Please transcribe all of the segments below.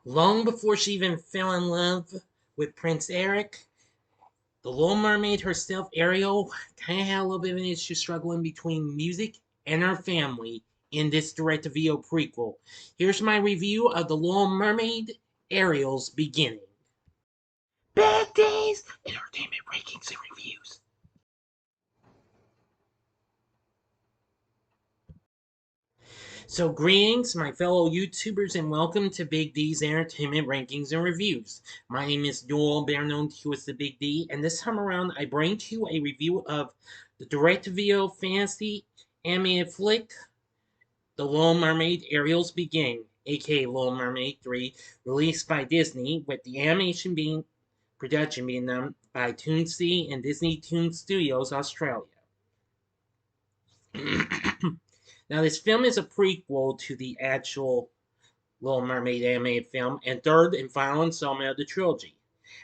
Long before she even fell in love with Prince Eric, the Little Mermaid herself, Ariel, kind of had a little bit of an issue struggling between music and her family in this direct-to-video prequel. Here's my review of The Little Mermaid, Ariel's beginning. Bad Days, Entertainment Rankings and Reviews. So, greetings, my fellow YouTubers, and welcome to Big D's Entertainment Rankings and Reviews. My name is Joel, better known to you as the Big D, and this time around I bring to you a review of the direct-to-video fantasy animated flick, The Little Mermaid, Ariel's Beginning, aka Little Mermaid 3, released by Disney, with the production being done by Toonsea and Disney Toon Studios Australia. Now, this film is a prequel to the actual Little Mermaid animated film and third and final installment of the trilogy,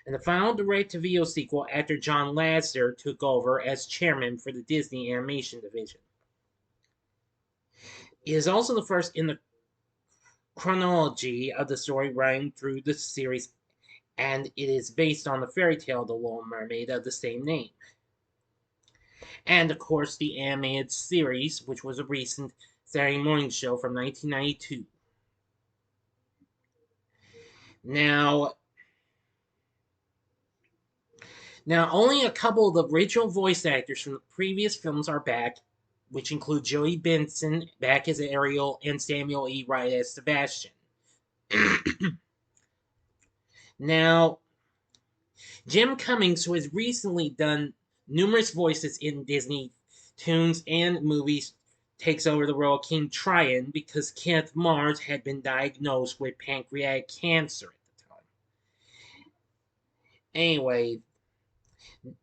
and the final direct-to-video sequel after John Lasseter took over as chairman for the Disney Animation Division. It is also the first in the chronology of the story running through the series, and it is based on the fairy tale The Little Mermaid of the same name. And of course, the animated series, which was a recent Saturday morning show from 1992. Now, only a couple of the original voice actors from the previous films are back, which include Jodi Benson back as Ariel and Samuel E. Wright as Sebastian. Now, Jim Cummings, who has recently done numerous voices in Disney tunes and movies, takes over the role of King Triton because Kenneth Mars had been diagnosed with pancreatic cancer at the time. Anyway,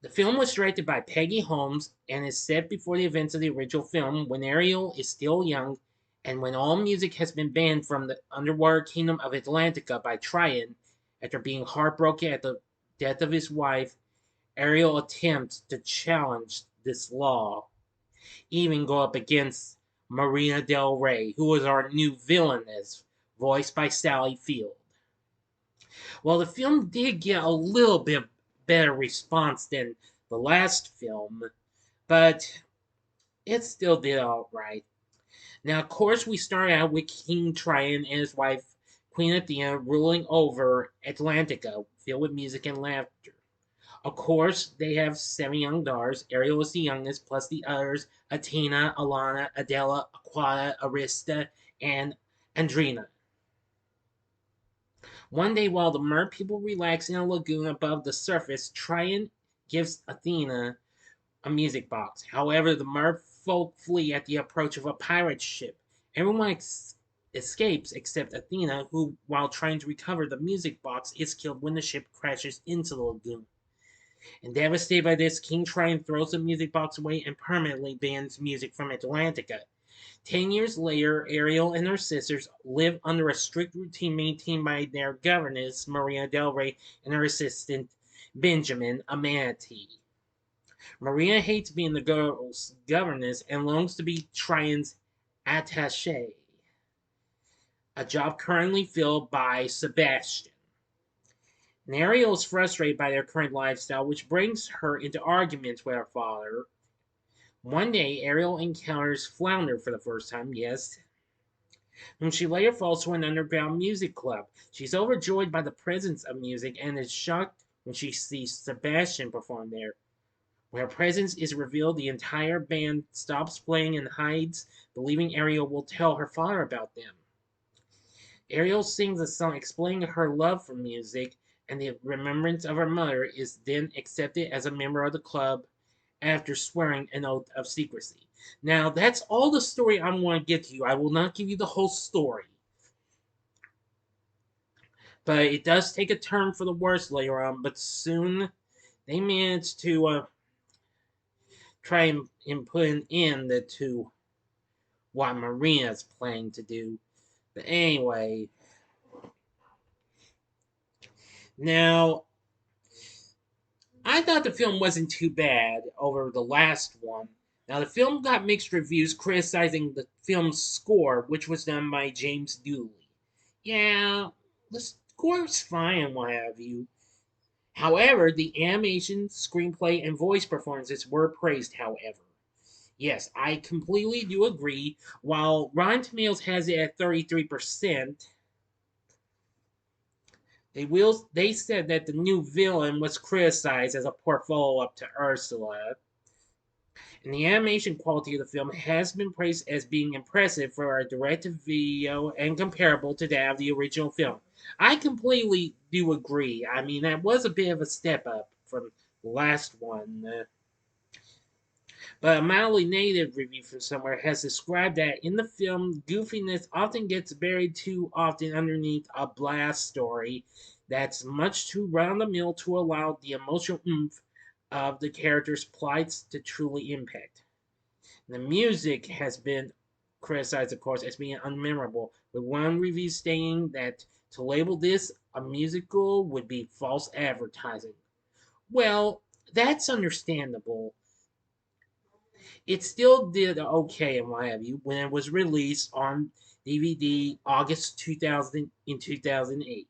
the film was directed by Peggy Holmes and is set before the events of the original film when Ariel is still young and when all music has been banned from the underwater kingdom of Atlantica by Triton after being heartbroken at the death of his wife. Ariel attempts to challenge this law, even go up against Marina Del Rey, who is our new villainess, voiced by Sally Field. Well, the film did get a little bit better response than the last film, but it still did alright. Now, of course, we start out with King Triton and his wife, Queen Athena, ruling over Atlantica, filled with music and laughter. Of course, they have 7 young daughters. Ariel is the youngest, plus the others, Athena, Alana, Adela, Aquata, Arista, and Andrina. One day, while the mer people relax in a lagoon above the surface, Triton gives Athena a music box. However, the mer folk flee at the approach of a pirate ship. Everyone escapes except Athena, who, while trying to recover the music box, is killed when the ship crashes into the lagoon. And devastated by this, King Triton throws the music box away and permanently bans music from Atlantica. 10 years later, Ariel and her sisters live under a strict routine maintained by their governess, Maria Del Rey, and her assistant, Benjamin, a manatee. Maria hates being the girl's governess and longs to be Triton's attaché, a job currently filled by Sebastian. Ariel is frustrated by their current lifestyle, which brings her into arguments with her father. One day, Ariel encounters Flounder for the first time, yes, whom she later falls to an underground music club. She's overjoyed by the presence of music and is shocked when she sees Sebastian perform there. When her presence is revealed, the entire band stops playing and hides, believing Ariel will tell her father about them. Ariel sings a song explaining her love for music, and the remembrance of her mother is then accepted as a member of the club after swearing an oath of secrecy. Now, that's all the story I want to get to you. I will not give you the whole story. But it does take a turn for the worse later on, but soon they manage to try and put an end to what Marina's planning to do. But anyway, now, I thought the film wasn't too bad over the last one. Now, the film got mixed reviews criticizing the film's score, which was done by James Dooley. Yeah, let's score was fine and what have you. However, the animation, screenplay, and voice performances were praised, however. Yes, I completely do agree. While Rotten Tomatoes has it at 33%, they said that the new villain was criticized as a poor follow-up to Ursula. And the animation quality of the film has been praised as being impressive for a direct-to-video and comparable to that of the original film. I completely do agree. I mean, that was a bit of a step up from the last one. But a mildly negative review from somewhere has described that in the film, goofiness often gets buried too often underneath a blast story that's much too round the mill to allow the emotional oomph of the characters' plights to truly impact. The music has been criticized, of course, as being unmemorable, with one review stating that to label this a musical would be false advertising. Well, that's understandable. It still did okay in what have you when it was released on DVD August 2000 in 2008.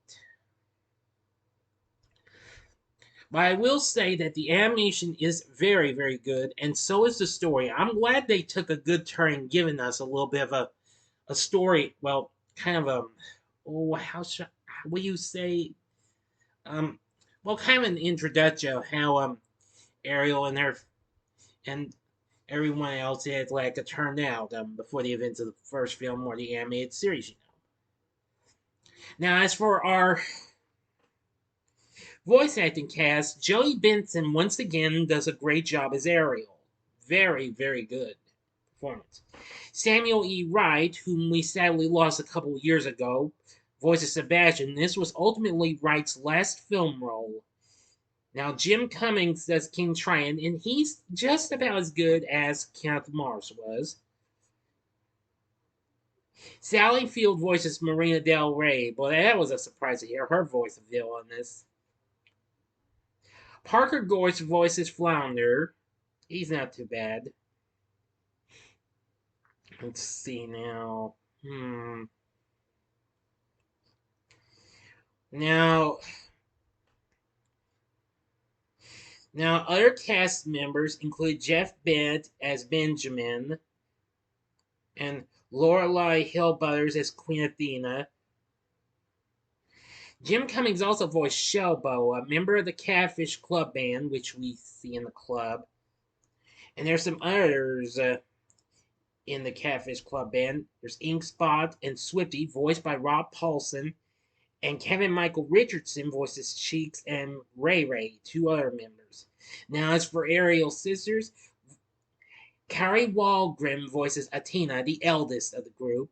But I will say that the animation is very, very good, and so is the story. I'm glad they took a good turn giving us a little bit of a story. Well, kind of a oh, how will you say um well, kind of an introduction of how Ariel and her and everyone else had like a turned out before the events of the first film or the animated series. Now, as for our voice acting cast, Jodi Benson once again does a great job as Ariel. Very, very good performance. Samuel E. Wright, whom we sadly lost a couple of years ago, voices Sebastian. This was ultimately Wright's last film role. Now, Jim Cummings does King Triton, and he's just about as good as Kenneth Mars was. Sally Field voices Marina Del Rey. Boy, that was a surprise to hear her voice reveal on this. Parker Gorst voices Flounder. He's not too bad. Let's see now. Now, other cast members include Jeff Bennett as Benjamin and Lorelai Hill Butters as Queen Athena. Jim Cummings also voiced Shelbo, a member of the Catfish Club band, which we see in the club. And there's some others in the Catfish Club band. There's Inkspot and Swifty, voiced by Rob Paulson, and Kevin Michael Richardson voices Cheeks and Ray Ray, two other members. Now, as for Ariel's sisters, Carrie Walgrim voices Athena, the eldest of the group.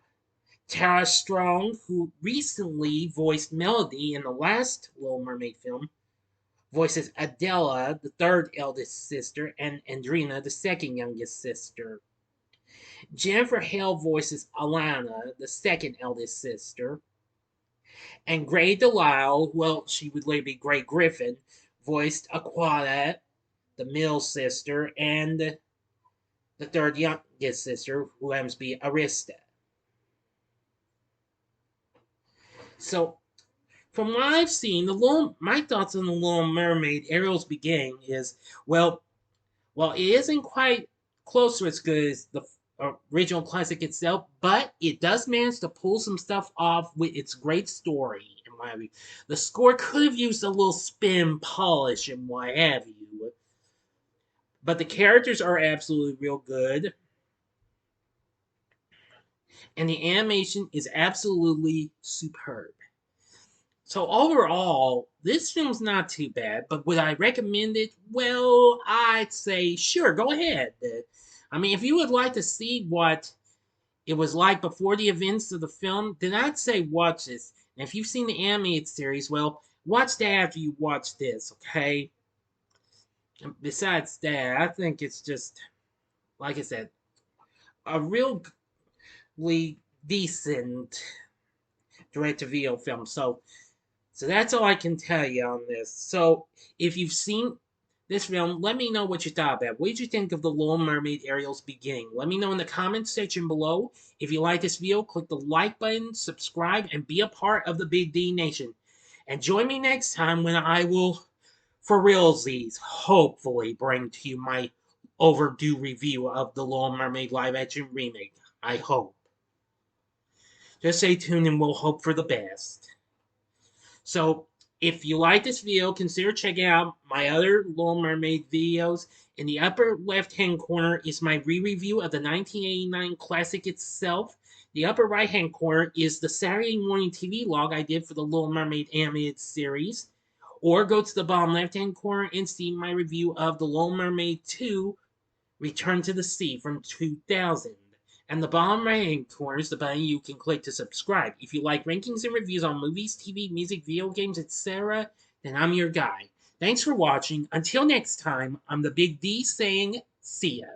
Tara Strong, who recently voiced Melody in the last Little Mermaid film, voices Adela, the third eldest sister, and Andrina, the second youngest sister. Jennifer Hale voices Alana, the second eldest sister. And Gray Delisle, well, she would later be Gray Griffin, voiced Aquata, the middle sister, and the third youngest sister, who happens to be Arista. So, from what I've seen, my thoughts on the Little Mermaid, Ariel's Beginning is, well, it isn't quite close to as good as the original classic itself, but it does manage to pull some stuff off with its great story and what have you. The score could have used a little spin polish and what have you, but the characters are absolutely real good, and the animation is absolutely superb. So overall, this film's not too bad, but would I recommend it? Well, I'd say sure, go ahead. I mean, if you would like to see what it was like before the events of the film, then I'd say watch this. And if you've seen the animated series, well, watch that after you watch this, okay? And besides that, I think it's just, like I said, a really decent direct-to-video film. So that's all I can tell you on this. So if you've seen this film, let me know what you thought about it. What did you think of The Little Mermaid Ariel's Beginning? Let me know in the comments section below. If you like this video, click the like button, subscribe, and be a part of the Big D Nation. And join me next time when I will, for realsies, hopefully bring to you my overdue review of the Little Mermaid live action remake. I hope. Just stay tuned and we'll hope for the best. So, if you like this video, consider checking out my other Little Mermaid videos. In the upper left-hand corner is my re-review of the 1989 classic itself. The upper right-hand corner is the Saturday morning TV log I did for the Little Mermaid animated series. Or go to the bottom left-hand corner and see my review of the Little Mermaid 2, Return to the Sea from 2000. And the bottom right hand corner is the button you can click to subscribe. If you like rankings and reviews on movies, TV, music, video games, etc., then I'm your guy. Thanks for watching. Until next time, I'm the Big D saying, see ya.